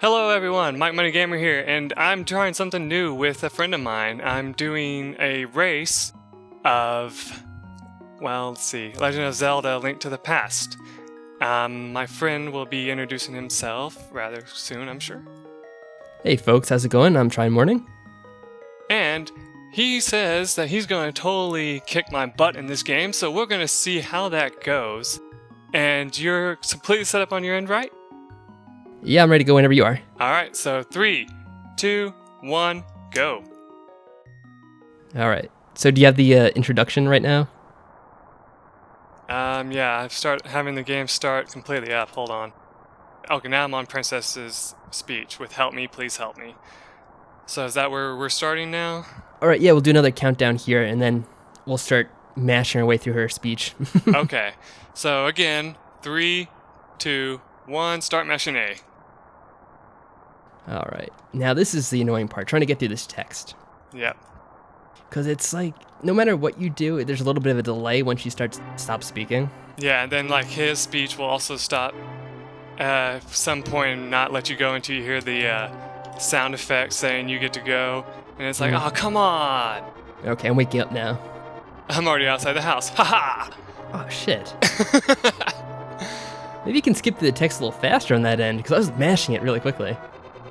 Hello everyone, MikeMoneyGMR here, and I'm trying something new with a friend of mine. I'm doing a race of, Legend of Zelda: Link to the Past. My friend will be introducing himself rather soon, I'm sure. Hey folks, how's it going? I'm Tryinmorning. And he says that he's going to totally kick my butt in this game, so we're going to see how that goes. And you're completely set up on your end, right? Yeah, I'm ready to go whenever you are. Alright, so 3, 2, 1, go. Alright, so do you have the introduction right now? Yeah, I've started having the game start completely up. Hold on. Okay, now I'm on Princess's speech with "Help me, please help me." So is that where we're starting now? Alright, yeah, we'll do another countdown here, and then we'll start mashing our way through her speech. Okay, so again, 3, 2, 1, start mashing A. Alright, now this is the annoying part, trying to get through this text. Yep. Because it's like, no matter what you do, there's a little bit of a delay when she stops speaking. Yeah, and then like his speech will also stop at some point and not let you go until you hear the sound effect saying you get to go. And it's like, oh, come on! Okay, I'm waking up now. I'm already outside the house. Haha! Oh, shit. Maybe you can skip through the text a little faster on that end, because I was mashing it really quickly.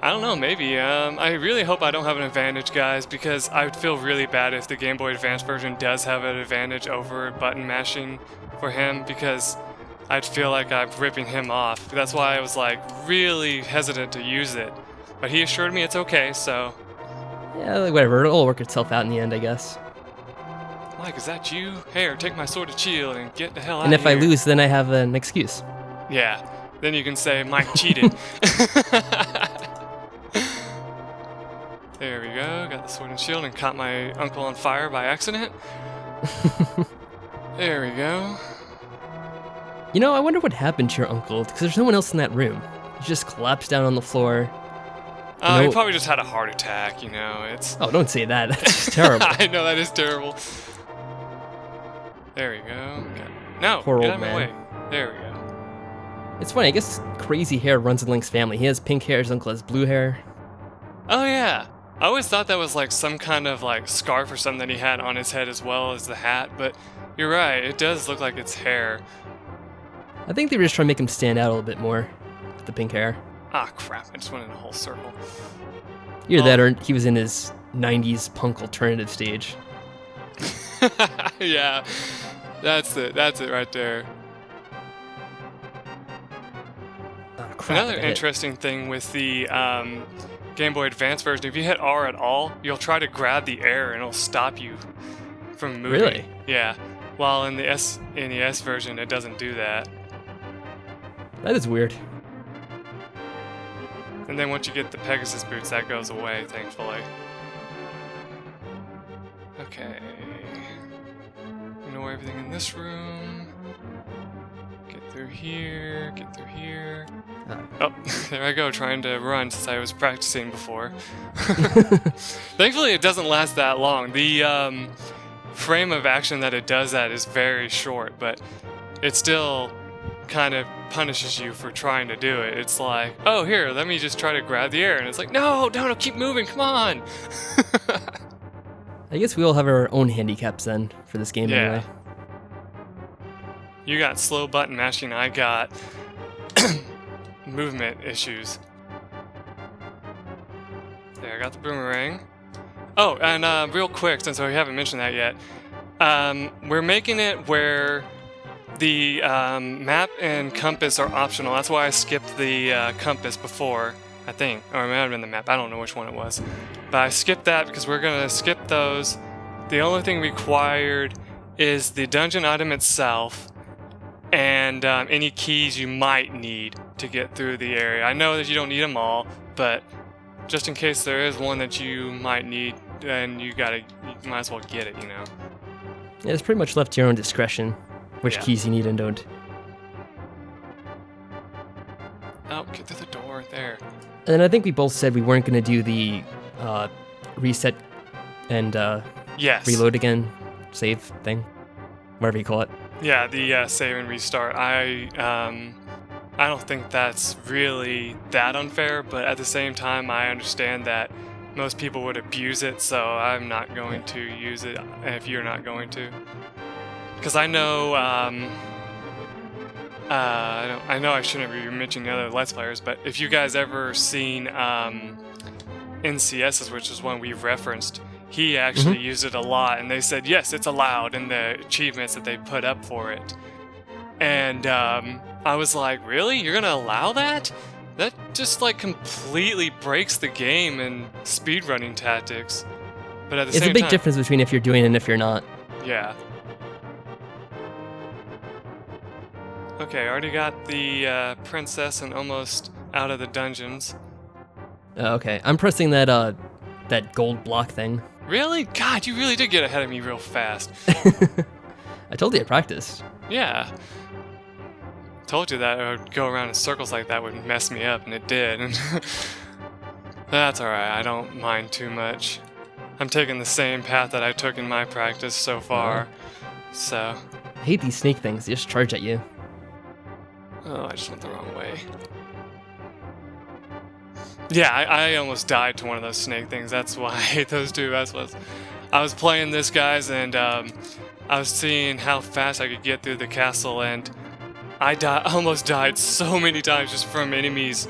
I don't know, maybe. I really hope I don't have an advantage, guys, because I would feel really bad if the Game Boy Advance version does have an advantage over button mashing for him, because I'd feel like I'm ripping him off. That's why I was like really hesitant to use it. But he assured me it's okay, so... Yeah, whatever, it'll all work itself out in the end, I guess. Mike, is that you? Here, take my sword of shield and get the hell out And of if here. I lose, then I have an excuse. Yeah, then you can say Mike cheated. There we go, got the sword and shield and caught my uncle on fire by accident. There we go. You know, I wonder what happened to your uncle, because there's no one else in that room. He just collapsed down on the floor. He probably just had a heart attack, you know, it's... Oh, don't say that, that's just terrible. I know, that is terrible. There we go. Okay. No, Poor get old out of my man. way. There we go. It's funny, I guess crazy hair runs in Link's family. He has pink hair, his uncle has blue hair. Oh yeah, I always thought that was like some kind of like scarf or something that he had on his head as well as the hat, but you're right, it does look like it's hair. I think they were just trying to make him stand out a little bit more with the pink hair. Ah, crap, I just went in a whole circle. Either that or he was in his 90s punk alternative stage. Yeah, that's it right there. Oh, crap, Another interesting thing with the Game Boy Advance version, if you hit R at all, you'll try to grab the air and it'll stop you from moving. Really? Yeah, while in the SNES version, it doesn't do that. That is weird. And then once you get the Pegasus boots, that goes away, thankfully. Okay. Ignore everything in this room. Get through here, get through here. Oh, there I go, trying to run since I was practicing before. Thankfully, it doesn't last that long. The frame of action that it does that is very short, but it still kind of punishes you for trying to do it. It's like, oh, here, let me just try to grab the air. And it's like, no, keep moving, come on. I guess we all have our own handicaps then for this game anyway. You got slow button mashing, I got movement issues. There, I got the boomerang. Oh, and real quick, since we haven't mentioned that yet, we're making it where the map and compass are optional. That's why I skipped the compass before, I think. Or it might have been the map. I don't know which one it was. But I skipped that because we're going to skip those. The only thing required is the dungeon item itself and any keys you might need to get through the area. I know that you don't need them all, but just in case there is one that you might need, then you might as well get it, you know. Yeah, it's pretty much left to your own discretion which keys you need and don't. Oh, get through the door there. And I think we both said we weren't going to do the reset and reload again save thing, whatever you call it. Yeah, the save and restart. I I don't think that's really that unfair, but at the same time, I understand that most people would abuse it, so I'm not going to use it if you're not going to. Because I know, I know I shouldn't be mentioning the other Let's Players, but if you guys ever seen NCS's, which is one we've referenced, he actually used it a lot, and they said, yes, it's allowed in the achievements that they put up for it. And I was like, really? You're gonna allow that? That just like completely breaks the game in speedrunning tactics. But at the same time, there's a big difference between if you're doing it and if you're not. Yeah. Okay, I already got the princess and almost out of the dungeons. Okay, I'm pressing that that gold block thing. Really? God, you really did get ahead of me real fast. I told you I practiced. Yeah. Told you that I would go around in circles like that would mess me up, and it did. And that's alright, I don't mind too much. I'm taking the same path that I took in my practice so far, so... I hate these snake things, they just charge at you. Oh, I just went the wrong way. Yeah, I almost died to one of those snake things, that's why I hate those two. I was playing this, guys, and I was seeing how fast I could get through the castle, and I almost died so many times just from enemies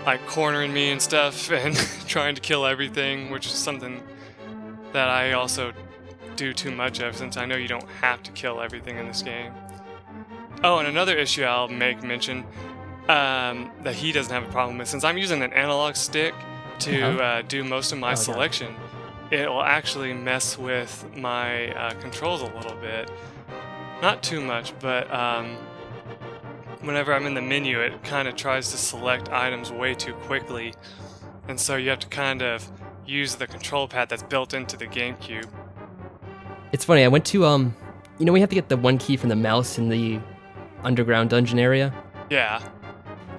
like cornering me and stuff and trying to kill everything, which is something that I also do too much of, since I know you don't have to kill everything in this game. Oh, and another issue I'll make mention that he doesn't have a problem with, since I'm using an analog stick to do most of my selection, it will actually mess with my controls a little bit. Not too much, but whenever I'm in the menu, it kind of tries to select items way too quickly, and so you have to kind of use the control pad that's built into the GameCube. It's funny, I went to, you know, we have to get the one key from the mouse in the underground dungeon area? Yeah.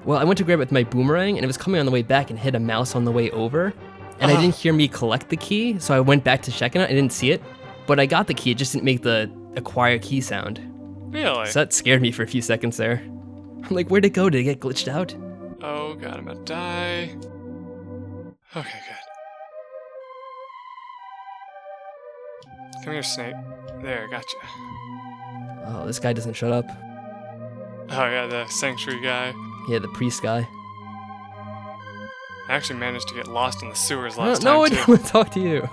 Well, I went to grab it with my boomerang, and it was coming on the way back and hit a mouse on the way over, and I didn't hear me collect the key, so I went back to checking it. I didn't see it, but I got the key. It just didn't make the acquire key sound. Really? So that scared me for a few seconds there. I'm like, where'd it go? Did it get glitched out? Oh god, I'm about to die. Okay, good. Come here, Snape. There, gotcha. Oh, this guy doesn't shut up. Oh yeah, the sanctuary guy. Yeah, the priest guy. I actually managed to get lost in the sewers last time, No, I too. didn't want to talk to you.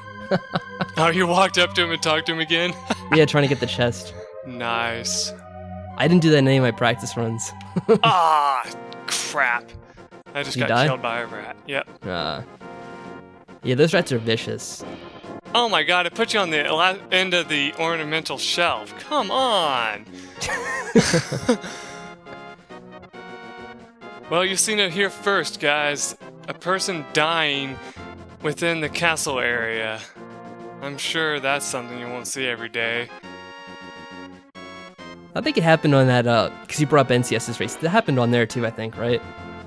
Oh, you walked up to him and talked to him again? Yeah, trying to get the chest. Nice. I didn't do that in any of my practice runs. Ah, crap. I just You got died? killed by a rat. Yep. Yeah, those rats are vicious. Oh my god, it put you on the end of the ornamental shelf. Come on! Well, you've seen it here first, guys. A person dying within the castle area. I'm sure that's something you won't see every day. I think it happened on that, because you brought up NCS's race. That happened on there too, I think, right?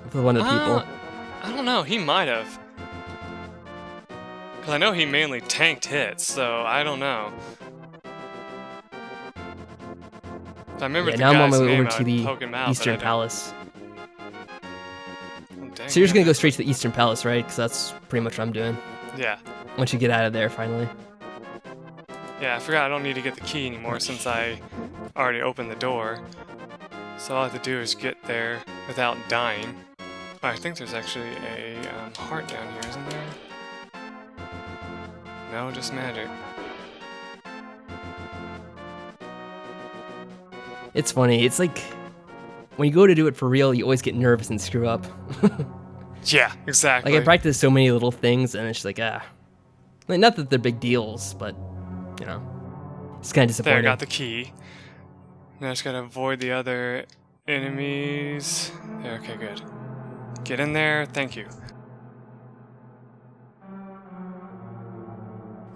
With one of the people. I don't know, he might have. Because I know he mainly tanked hits, so I don't know. If I remember the now I'm on guy's my way name, over to I'd the poke him out, Eastern but I Palace. dang, So you're just gonna go straight to the Eastern Palace, right? Because that's pretty much what I'm doing. Yeah. Once you get out of there, finally. Yeah, I forgot I don't need to get the key anymore since I already opened the door. So all I have to do is get there without dying. Oh, I think there's actually a heart down here, isn't there? No, just magic. It's funny. It's like when you go to do it for real, you always get nervous and screw up. Yeah, exactly. Like I practice so many little things, and it's just like like, not that they're big deals, but you know, it's kind of There, I disappointing. got the key. Now I just gotta avoid the other enemies. There, okay, good. Get in there, thank you.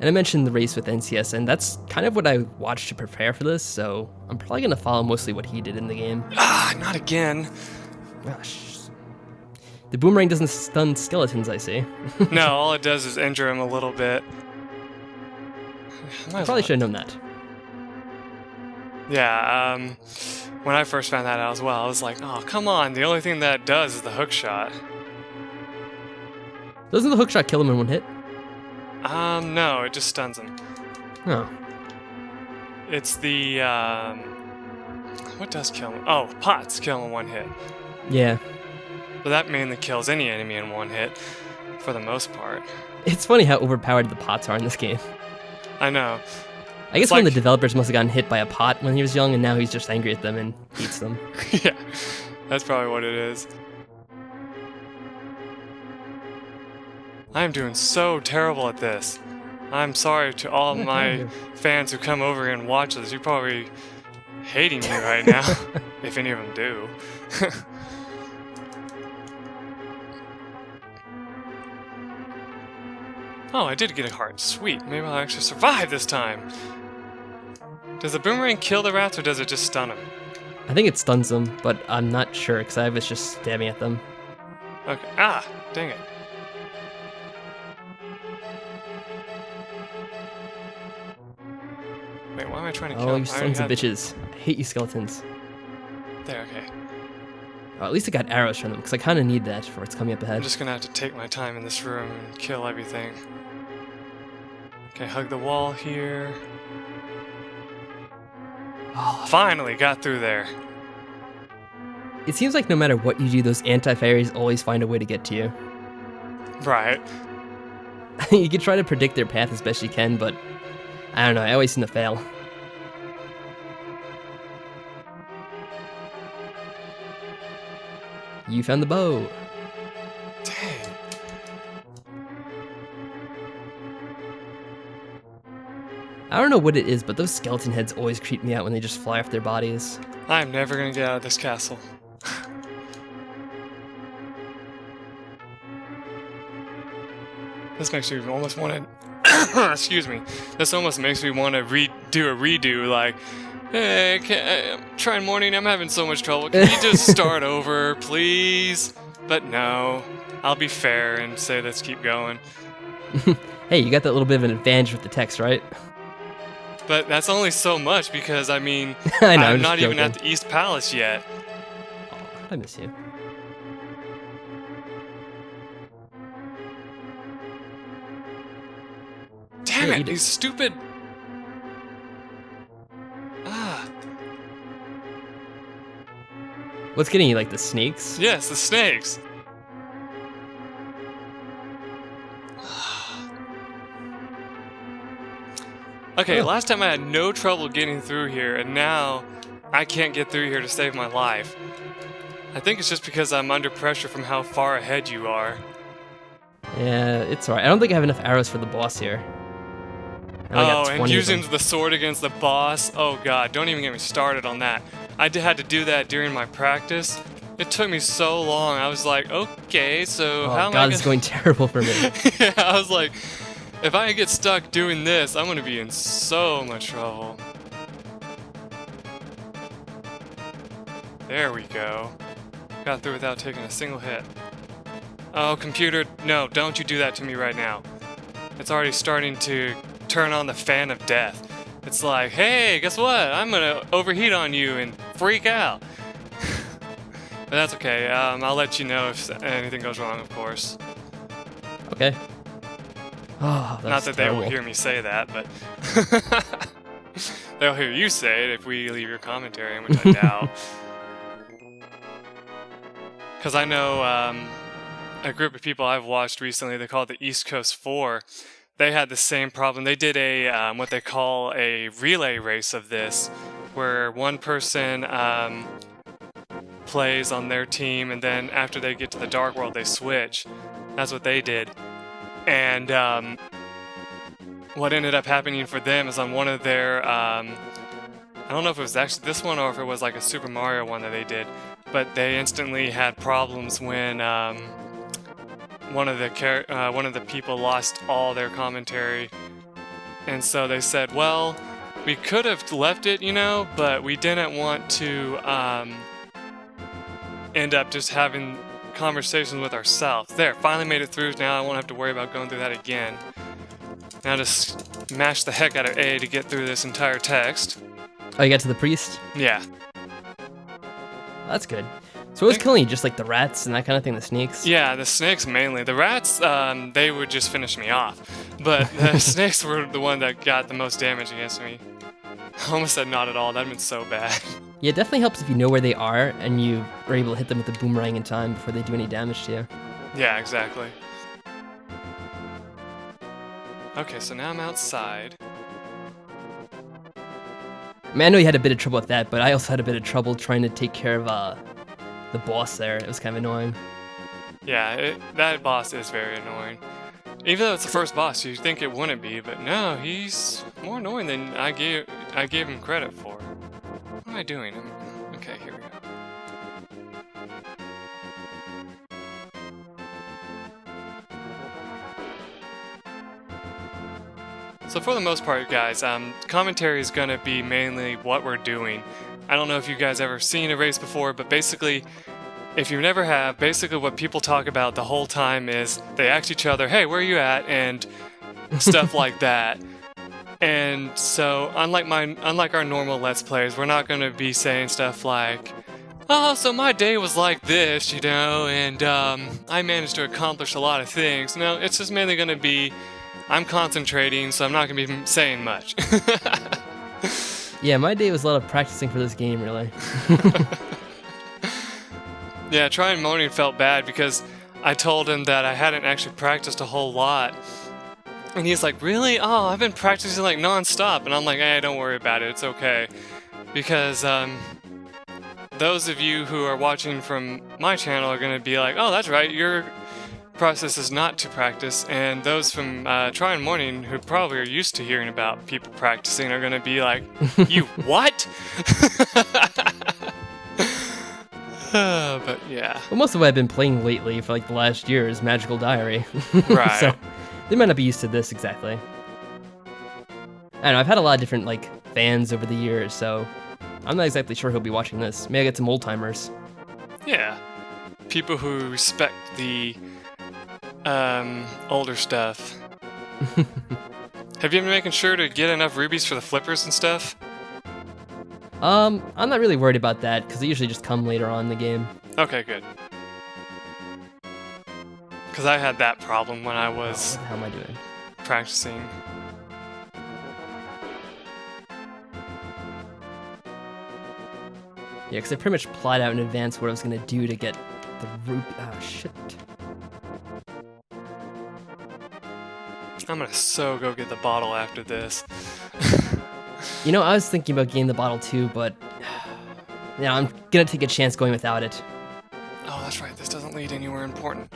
And I mentioned the race with NCS, and that's kind of what I watched to prepare for this, so I'm probably gonna follow mostly what he did in the game. Ah, not again. Gosh. The boomerang doesn't stun skeletons, I see. No, all it does is injure him a little bit. I probably should have known that. Yeah, When I first found that out as well, I was like, oh, come on. The only thing that does is the hook shot. Doesn't the hook shot kill him in one hit? No, it just stuns him. Oh. It's the, what does kill him? Oh, pots kill him in one hit. Yeah. So that mainly kills any enemy in one hit, for the most part. It's funny how overpowered the pots are in this game. I know. I guess one of the developers must have gotten hit by a pot when he was young, and now he's just angry at them and eats them. Yeah, that's probably what it is. I'm doing so terrible at this. I'm sorry to all my fans who come over and watch this. You're probably hating me right now, if any of them do. Oh, I did get a heart. Sweet. Maybe I'll actually survive this time. Does the boomerang kill the rats or does it just stun them? I think it stuns them, but I'm not sure because I was just stabbing at them. Okay. Ah, dang it. Wait, why am I trying to kill Oh, him? you sons of bitches. I hate you skeletons. There, okay. Oh, at least I got arrows from them because I kind of need that for what's coming up ahead. I'm just gonna have to take my time in this room and kill everything. Okay, hug the wall here. Oh, finally got through there. It seems like no matter what you do, those anti-fairies always find a way to get to you. Right. You can try to predict their path as best you can, but I don't know, I always seem to fail. You found the bow. Dang. I don't know what it is, but those skeleton heads always creep me out when they just fly off their bodies. I'm never gonna get out of this castle. This makes me almost want to... Excuse me. This almost makes me want to do a redo, like, hey, Tryinmorning, I'm having so much trouble. Can you just start over, please? But no. I'll be fair and say let's keep going. Hey, you got that little bit of an advantage with the text, right? But that's only so much because, I mean, I know, I'm not even at the East Palace yet. Oh, I miss you. Damn it, these stupid... Ah. What's getting you, like the snakes? Yes, the snakes. Okay, last time I had no trouble getting through here, and now I can't get through here to save my life. I think it's just because I'm under pressure from how far ahead you are. Yeah, it's alright. I don't think I have enough arrows for the boss here. Oh, and using the sword against the boss? Oh god, don't even get me started on that. I had to do that during my practice. It took me so long. I was like, okay, so how am I God, it's going terrible for me. Yeah, I was like, if I get stuck doing this, I'm gonna be in so much trouble. There we go. Got through without taking a single hit. Oh, computer, no, don't you do that to me right now. It's already starting to turn on the fan of death. It's like, hey, guess what? I'm gonna overheat on you and freak out. But that's okay. I'll let you know if anything goes wrong, of course. Okay. Oh, not that terrible. They will hear me say that, but they'll hear you say it if we leave your commentary, which I doubt. Because I know a group of people I've watched recently, they call it the East Coast 4. They had the same problem. They did a what they call a relay race of this, where one person plays on their team, and then after they get to the Dark World, they switch. That's what they did. And what ended up happening for them is on one of their, I don't know if it was actually this one or if it was like a Super Mario one that they did, but they instantly had problems when one of the people lost all their commentary, and so they said, well, we could have left it, you know, but we didn't want to end up just having conversations with ourselves. There, finally made it through. Now I won't have to worry about going through that again. Now just mash the heck out of A to get through this entire text. Oh, you got to the priest? Yeah. That's good. So what was killing you? Just like the rats and that kind of thing, the snakes? Yeah, the snakes mainly. The rats, they would just finish me off. But the snakes were the one that got the most damage against me. I almost said not at all. That'd been so bad. Yeah, it definitely helps if you know where they are and you are able to hit them with the boomerang in time before they do any damage to you. Yeah, exactly. Okay, so now I'm outside. I mean, I know you had a bit of trouble with that, but I also had a bit of trouble trying to take care of the boss there. It was kind of annoying. Yeah, that boss is very annoying. Even though it's the first boss, you'd think it wouldn't be, but no, he's more annoying than I gave him credit for. What am I doing? Okay, here we go. So for the most part, guys, commentary is going to be mainly what we're doing. I don't know if you guys ever seen a race before, but basically, if you never have, basically what people talk about the whole time is they ask each other, hey, where are you at? And stuff like that. And so, unlike our normal Let's Plays, we're not going to be saying stuff like, oh, so my day was like this, you know, and I managed to accomplish a lot of things. No, it's just mainly going to be, I'm concentrating, so I'm not going to be saying much. Yeah, my day was a lot of practicing for this game, really. Yeah, Tryinmorning felt bad because I told him that I hadn't actually practiced a whole lot. And he's like, really? Oh, I've been practicing like non-stop. And I'm like, hey, don't worry about it. It's okay. Because those of you who are watching from my channel are going to be like, oh, that's right. Your process is not to practice. And those from Tryinmorning who probably are used to hearing about people practicing are going to be like, you what? But yeah. Well, most of what I've been playing lately for like the last year is Magical Diary. Right. So they might not be used to this exactly. I don't know, I've had a lot of different like fans over the years, so I'm not exactly sure who'll be watching this. Maybe I get some old timers. Yeah. People who respect the older stuff. Have you been making sure to get enough rubies for the flippers and stuff? I'm not really worried about that, because they usually just come later on in the game. Okay, good. Because I had that problem when I was What the hell am I doing? practicing. Yeah, because I pretty much plotted out in advance what I was going to do to get the ruby. Ah, shit. I'm gonna so go get the bottle after this. You know, I was thinking about getting the bottle too, but yeah, I'm going to take a chance going without it. Oh, that's right. This doesn't lead anywhere important.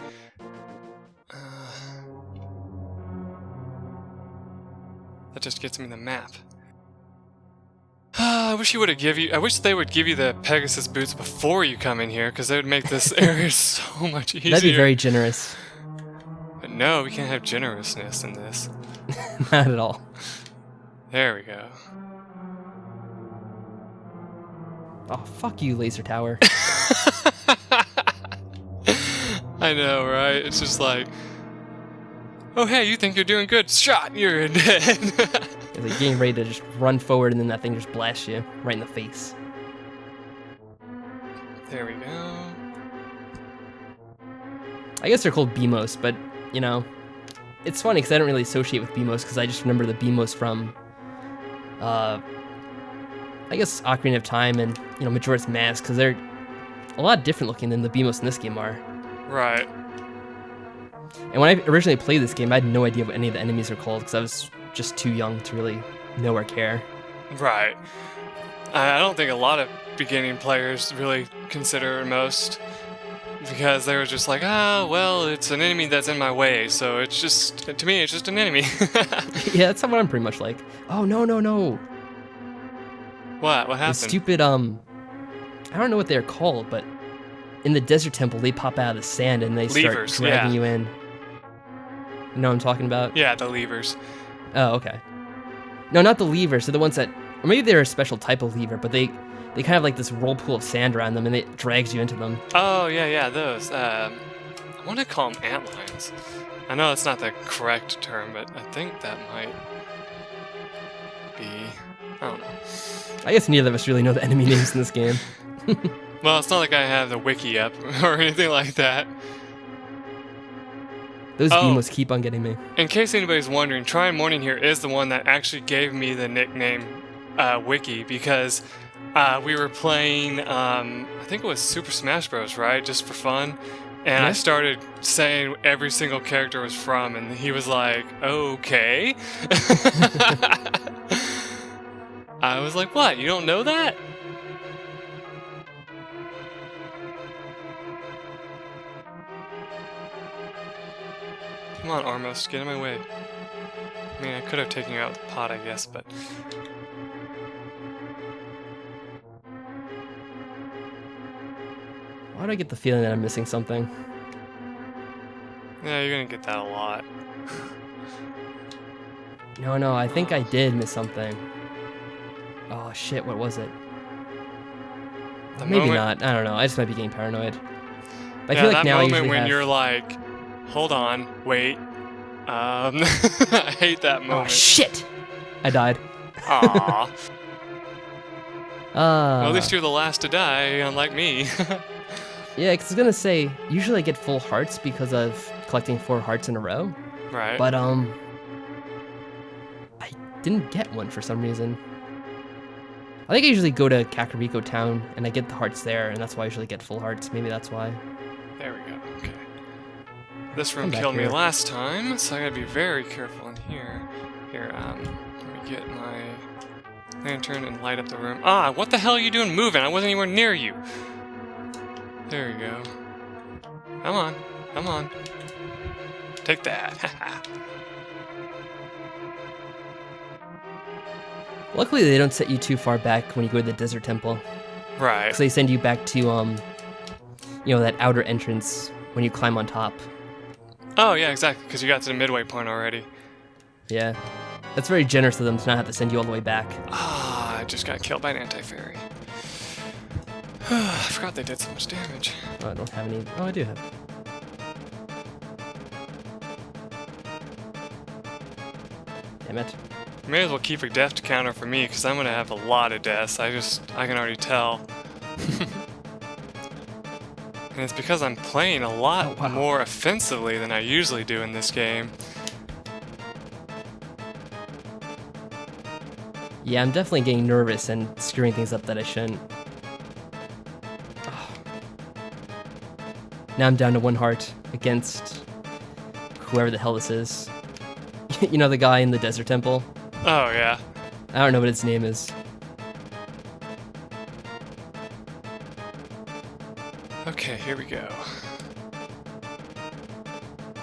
That just gets me the map. I wish I wish they would give you the Pegasus boots before you come in here, because they would make this area so much easier. That'd be very generous. But no, we can't have generousness in this. Not at all. There we go. Oh, fuck you, laser tower. I know, right? It's just like, oh hey, you think you're doing good? Shot, you're dead. It's like getting ready to just run forward and then that thing just blasts you right in the face. There we go. I guess they're called BMOS, but, you know, it's funny because I don't really associate with BMOS because I just remember the BMOS from, I guess, Ocarina of Time and, you know, Majora's Mask, because they're a lot different looking than the BMOS in this game are. Right. And when I originally played this game, I had no idea what any of the enemies are called because I was just too young to really know or care. Right. I don't think a lot of beginning players really consider most, because they were just like, ah, well, it's an enemy that's in my way, so it's just, to me, it's just an enemy. Yeah, that's what I'm pretty much like. Oh, no, no, no. What? What happened? The stupid, I don't know what they're called, but in the Desert Temple, they pop out of the sand and they Levers, start dragging yeah. you in. You know what I'm talking about? Yeah, the levers. Oh, okay. No, not the levers. They're the ones that, or maybe they're a special type of lever, but they kind of have like this whirlpool of sand around them and it drags you into them. Oh, yeah, those. I want to call them antlions. I know that's not the correct term, but I think that might be, I don't know. I guess neither of us really know the enemy names in this game. Well, it's not like I have the wiki up or anything like that. Those Oh. Beamos keep on getting me. In case anybody's wondering, Tryinmorning here is the one that actually gave me the nickname Wiki, because we were playing, I think it was Super Smash Bros., right? Just for fun. And I Yeah. started saying every single character was from, and he was like, okay. I was like, what? You don't know that? Come on, Armos, get in my way. I mean, I could have taken you out with the pot, I guess, but... Why do I get the feeling that I'm missing something? Yeah, you're gonna get that a lot. No, I think I did miss something. Oh shit, what was it? The Maybe moment- not. I don't know. I just might be getting paranoid. But I Yeah, feel like that now I moment usually when have... you're like, hold on, wait. I hate that Oh moment. shit! I died. Aww. Well, at least Uh, you're the last to die, unlike me. yeah, because I was gonna say, usually I get full hearts because of collecting 4 hearts in a row. Right. But, I didn't get one for some reason. I think I usually go to Kakariko Town and I get the hearts there, and that's why I usually get full hearts. Maybe that's why. There we go. Okay. This room Come back killed me here. last time, so I gotta be very careful in here. Here, let me get my lantern and light up the room. Ah, what the hell are you doing moving? I wasn't anywhere near you. There you go. Come on. Come on. Take that. Luckily, they don't set you too far back when you go to the Desert Temple. Right. Because they send you back to, that outer entrance when you climb on top. Oh, yeah, exactly, because you got to the midway point already. Yeah. That's very generous of them to not have to send you all the way back. Ah, I just got killed by an anti-fairy. I forgot they did so much damage. Oh, I don't have any... Oh, I do have. Damn it. May as well keep a death counter for me, because I'm going to have a lot of deaths. I can already tell. And it's because I'm playing a lot Oh, wow. more offensively than I usually do in this game. Yeah, I'm definitely getting nervous and screwing things up that I shouldn't. Oh. Now I'm down to 1 heart against whoever the hell this is. You know the guy in the Desert Temple? Oh, yeah. I don't know what his name is. Okay, here we go.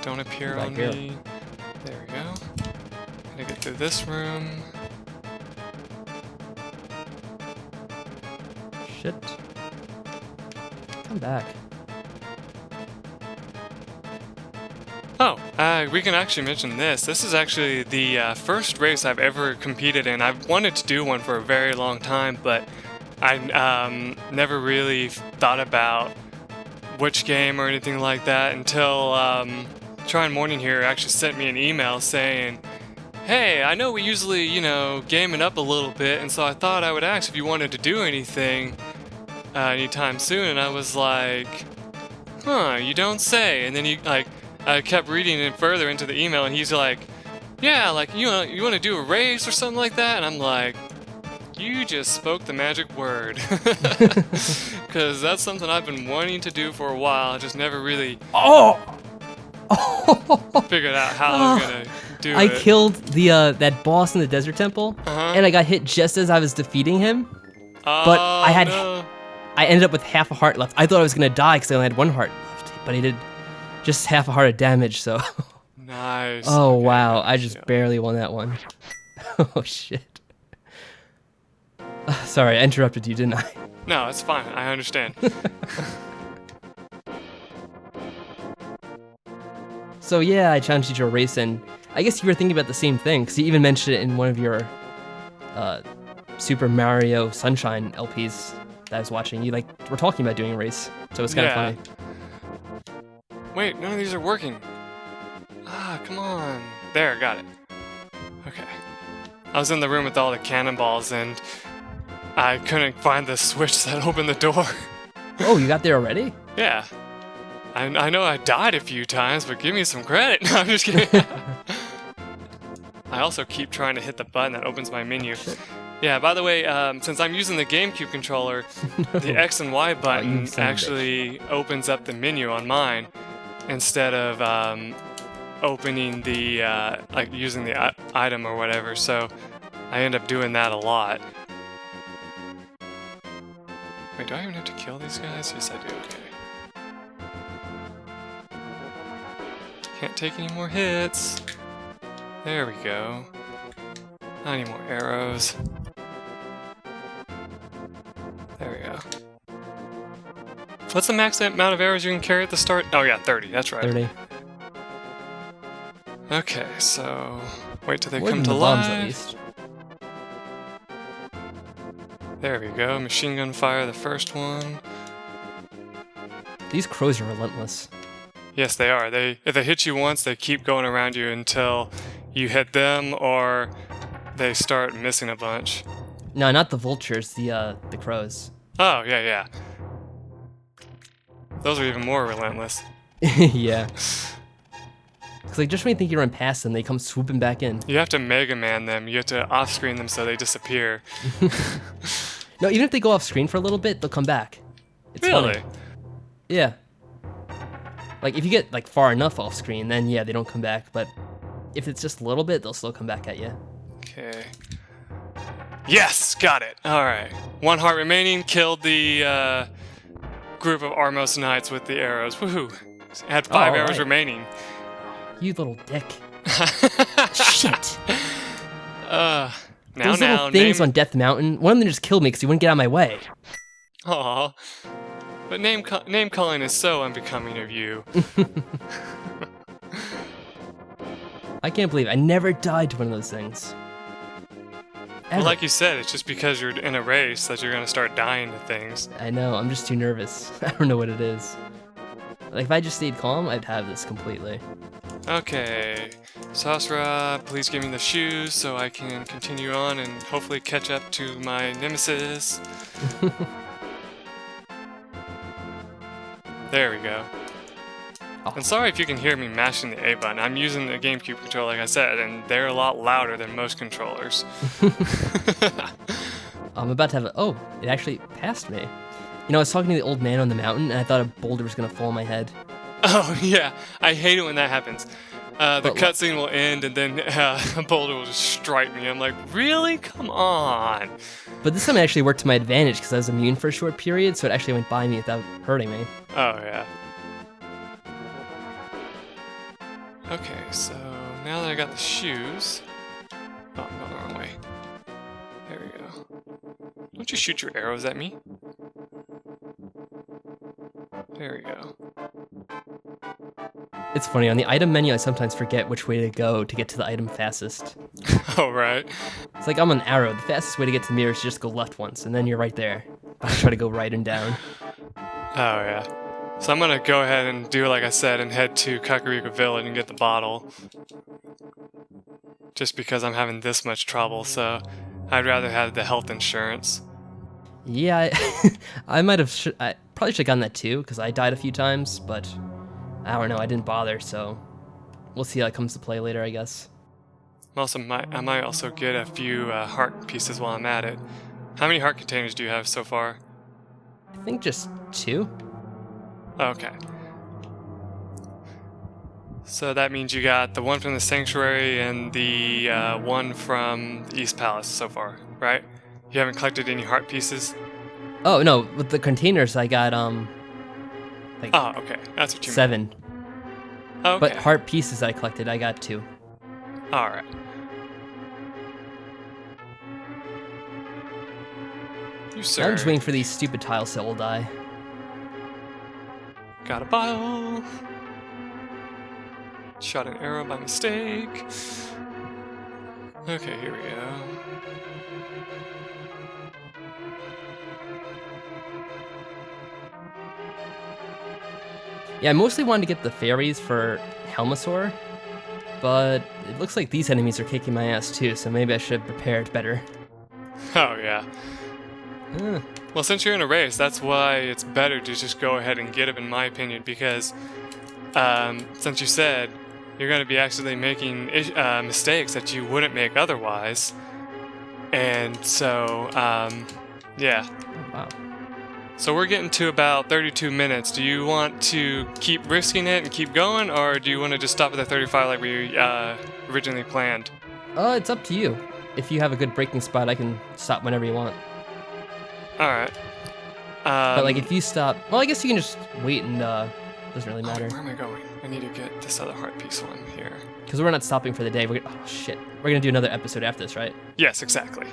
Don't appear Back on here. me. There we go. Gotta get through this room. Shit. Come back. Oh, we can actually mention this. This is actually the first race I've ever competed in. I've wanted to do one for a very long time, but I never really thought about which game or anything like that until Tryinmorning here actually sent me an email saying, hey, I know we usually, game it up a little bit, and so I thought I would ask if you wanted to do anything anytime soon, and I was like, huh, you don't say. And then I kept reading it further into the email, and he's like, yeah, like, you want to do a race or something like that? And I'm like, you just spoke the magic word. Because that's something I've been wanting to do for a while. I just never really figured out how I was going to do I it. killed the that boss in the Desert Temple, Uh-huh. and I got hit just as I was defeating him. But I had... No. I ended up with half a heart left. I thought I was gonna die because I only had 1 heart left, but he did just half a heart of damage, so... Nice. Oh, Okay, wow. I just yeah. barely won that one. Oh, shit. Sorry, I interrupted you, didn't I? No, it's fine. I understand. So, yeah, I challenged you to a race, and I guess you were thinking about the same thing, because you even mentioned it in one of your Super Mario Sunshine LPs that I was watching. You, were talking about doing a race, so it's kind of Yeah. funny. Wait, none of these are working. Ah, come on. There, got it. Okay. I was in the room with all the cannonballs, and I couldn't find the switch that opened the door. Oh, you got there already? Yeah. I know I died a few times, but give me some credit. No, I'm just kidding. I also keep trying to hit the button that opens my menu. Shit. Yeah, by the way, since I'm using the GameCube controller, the X and Y button actually opens up the menu on mine instead of opening the, like using the item or whatever, so I end up doing that a lot. Wait, do I even have to kill these guys? Yes, I do, okay. Can't take any more hits. There we go. Not any more arrows. There we go. What's the max amount of arrows you can carry at the start? Oh yeah, 30, that's right. 30. Okay, so wait till they More come than to the bombs, life. at least. There we go, machine gun fire the first one. These crows are relentless. Yes, they are. If they hit you once, they keep going around you until you hit them or they start missing a bunch. No, not the vultures, the crows. Oh, yeah, yeah. Those are even more relentless. Yeah. Because like, just when you think you run past them, they come swooping back in. You have to Mega Man them. You have to off-screen them so they disappear. No, even if they go off screen for a little bit, they'll come back. It's Really? funny. Yeah. Like, if you get like far enough off screen, then yeah, they don't come back. But if it's just a little bit, they'll still come back at you. Okay. Yes! Got it! Alright. 1 heart remaining. Killed the group of Armos Knights with the arrows. Woohoo! Had 5 arrows right. remaining. You little dick. Shit. Now, Those little things on Death Mountain, one of them just killed me because he wouldn't get out of my way. Aw. But name calling is so unbecoming of you. I can't believe I never died to one of those things. Well, like you said, it's just because you're in a race that you're going to start dying to things. I know, I'm just too nervous. I don't know what it is. Like, if I just stayed calm, I'd have this completely. Okay. Sasra, please give me the shoes so I can continue on and hopefully catch up to my nemesis. There we go. Oh. I'm sorry if you can hear me mashing the A button. I'm using the GameCube controller, like I said, and they're a lot louder than most controllers. I'm about to have a... Oh, it actually passed me. You know, I was talking to the old man on the mountain, and I thought a boulder was going to fall on my head. Oh, yeah. I hate it when that happens. The cutscene will end, and then a boulder will just strike me. I'm like, really? Come on. But this time it actually worked to my advantage, because I was immune for a short period, so it actually went by me without hurting me. Oh, yeah. Okay, so now that I got the shoes... Oh, I'm going the wrong way. There we go. Don't you shoot your arrows at me. There we go. It's funny, on the item menu I sometimes forget which way to go to get to the item fastest. Oh, right. It's like I'm on an arrow. The fastest way to get to the mirror is to just go left once, and then you're right there. But I try to go right and down. Oh, yeah. So I'm gonna go ahead and do like I said and head to Kakariko Village and get the bottle. Just because I'm having this much trouble, so I'd rather have the health insurance. Yeah, I might have... I probably should have gotten that too, because I died a few times, but... I don't know, I didn't bother, so... We'll see how it comes to play later, I guess. I might also get a few heart pieces while I'm at it. How many heart containers do you have so far? I think just 2. Okay. So that means you got the one from the Sanctuary and the one from the East Palace so far, right? You haven't collected any heart pieces? Oh, no, with the containers I got, like... Oh, okay. That's what you 7. meant. Okay. But heart pieces I collected, I got 2. Alright. You sir. I'm just waiting for these stupid tiles that will die. Got a bottle. Shot an arrow by mistake. Okay, here we go. Yeah, I mostly wanted to get the fairies for Helmasaur, but it looks like these enemies are kicking my ass too, so maybe I should have prepared better. Oh, yeah. Well, since you're in a race, that's why it's better to just go ahead and get him, in my opinion, because since you said you're going to be actually making mistakes that you wouldn't make otherwise. And so, yeah. Oh, wow. So we're getting to about 32 minutes. Do you want to keep risking it and keep going, or do you want to just stop at the 35 like we originally planned? It's up to you. If you have a good braking spot, I can stop whenever you want. Alright. But like if you stop, well, I guess you can just wait and doesn't really matter. Where am I going? I need to get this other heart piece one here. Because we're not stopping for the day. Oh shit. We're gonna do another episode after this, right? Yes, exactly.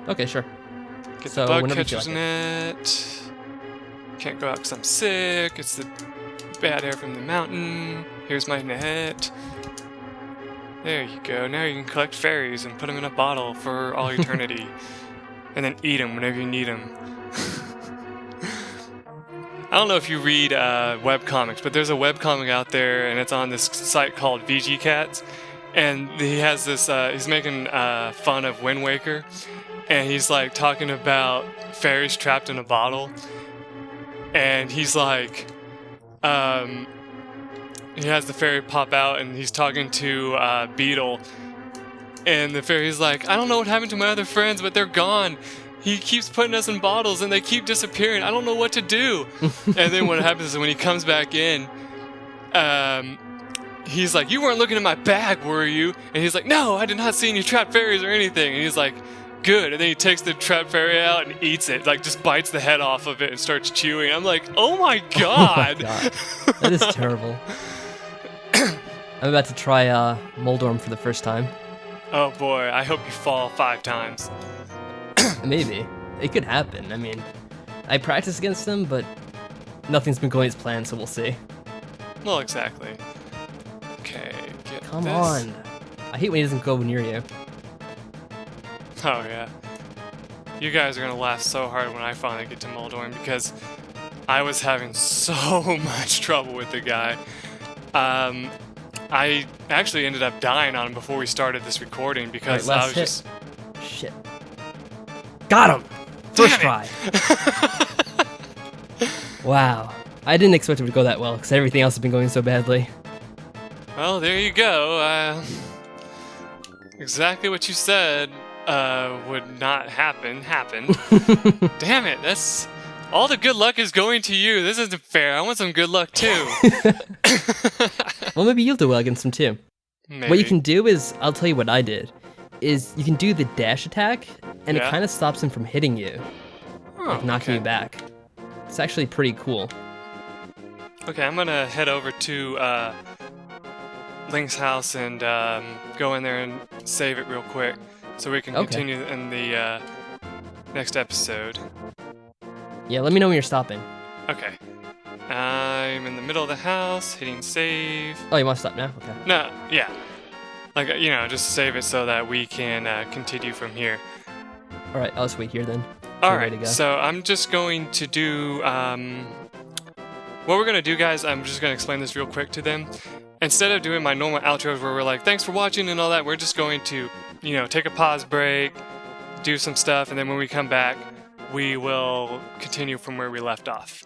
Okay, sure. Get So the bug whenever you catcher's feel like net. Can't go out because I'm sick. It's the bad air from the mountain. Here's my net. There you go. Now you can collect fairies and put them in a bottle for all eternity. And then eat them whenever you need them. I don't know if you read webcomics, but there's a webcomic out there, and it's on this site called VG Cats. And he has this, he's making fun of Wind Waker. And he's like talking about fairies trapped in a bottle. And he's like, he has the fairy pop out, and he's talking to Beetle. And the fairy's like, I don't know what happened to my other friends, but they're gone. He keeps putting us in bottles, and they keep disappearing. I don't know what to do. And then what happens is when he comes back in, he's like, you weren't looking at my bag, were you? And he's like, no, I did not see any trapped fairies or anything. And he's like, good. And then he takes the trapped fairy out and eats it, like just bites the head off of it and starts chewing. I'm like, oh my god. Oh my god. That is terrible. I'm about to try Moldorm for the first time. Oh boy, I hope you fall 5 times. Maybe. It could happen. I mean, I practice against them, but nothing's been going as planned, so we'll see. Well, exactly. Okay, get Come this. on. I hate when he doesn't go near you. Oh yeah. You guys are gonna laugh so hard when I finally get to Moldorm because I was having so much trouble with the guy. I actually ended up dying on him before we started this recording because Alright, I was last hit. just... Shit. Got him! First Damn try. Wow. I didn't expect it to go that well because everything else has been going so badly. Well, there you go. Exactly what you said would not happen. Damn it, that's... All the good luck is going to you. This isn't fair. I want some good luck too. Well, maybe you'll do well against him too. Maybe. What you can do is, I'll tell you what I did, is you can do the dash attack, and Yeah. it kind of stops him from hitting you, Oh, knocking you back. It's actually pretty cool. Okay, I'm gonna head over to Link's house and go in there and save it real quick so we can Okay. continue in the next episode. Yeah, let me know when you're stopping. Okay. I'm in the middle of the house, hitting save. Oh, you want to stop now? Okay. No, yeah. Like, you know, just save it so that we can continue from here. All right, I'll just wait here then. You're ready Alright, to go. so I'm just going to do... what we're going to do, guys, I'm just going to explain this real quick to them. Instead of doing my normal outros where we're like, thanks for watching and all that, we're just going to, you know, take a pause break, do some stuff, and then when we come back, we will continue from where we left off.